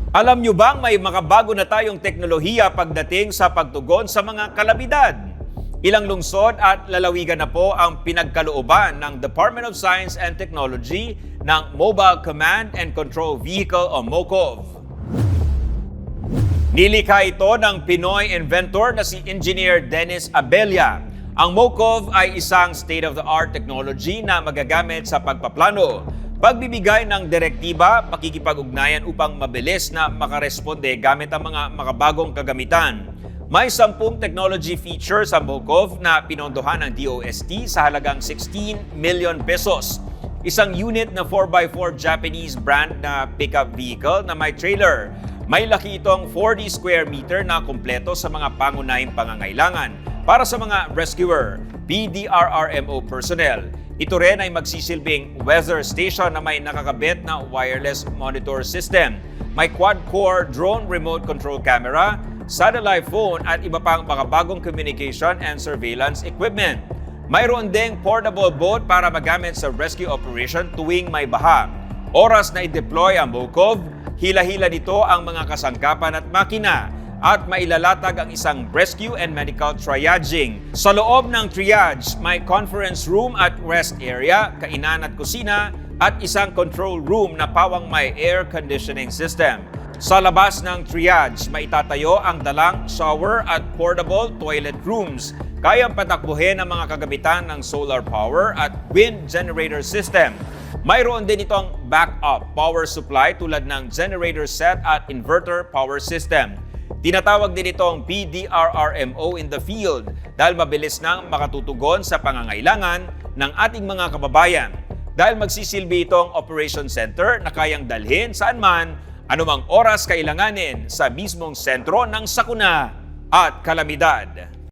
Alam nyo bang may makabago na tayong teknolohiya pagdating sa pagtugon sa mga kalamidad? Ilang lungsod at lalawigan na po ang pinagkalooban ng Department of Science and Technology ng Mobile Command and Control Vehicle o MOCOV. Nilikha ito ng Pinoy inventor na si Engineer Dennis Abella. Ang MOCOV ay isang state-of-the-art technology na magagamit sa pagpaplano, pagbibigay ng direktiba, pakikipag-ugnayan upang mabilis na makaresponde gamit ang mga makabagong kagamitan. May 10 technology features sa MOCOV na pinondohan ng DOST sa halagang 16 million pesos. Isang unit na 4x4 Japanese brand na pickup vehicle na may trailer. May laki itong 40 square meter na kumpleto sa mga pangunahing pangangailangan para sa mga rescuer, PDRRMO personnel. Ito rin ay magsisilbing weather station na may nakakabit na wireless monitor system. May quad-core drone remote control camera, satellite phone at iba pang makabagong communication and surveillance equipment. Mayroon ding portable boat para magamit sa rescue operation tuwing may baha. Oras na i-deploy ang MOCOV, hila-hila nito ang mga kasangkapan at makina at mailalatag ang isang rescue and medical triaging. Sa loob ng triage, may conference room at rest area, kainan at kusina, at isang control room na pawang may air conditioning system. Sa labas ng triage, maitatayo ang dalang shower at portable toilet rooms. Kayang patakbuhin ang mga kagamitan ng solar power at wind generator system. Mayroon din itong backup power supply tulad ng generator set at inverter power system. Tinatawag din itong PDRRMO in the field dahil mabilis nang makatutugon sa pangangailangan ng ating mga kababayan. Dahil magsisilbi itong operation center na kayang dalhin saan man, anumang oras kailanganin sa mismong sentro ng sakuna at kalamidad.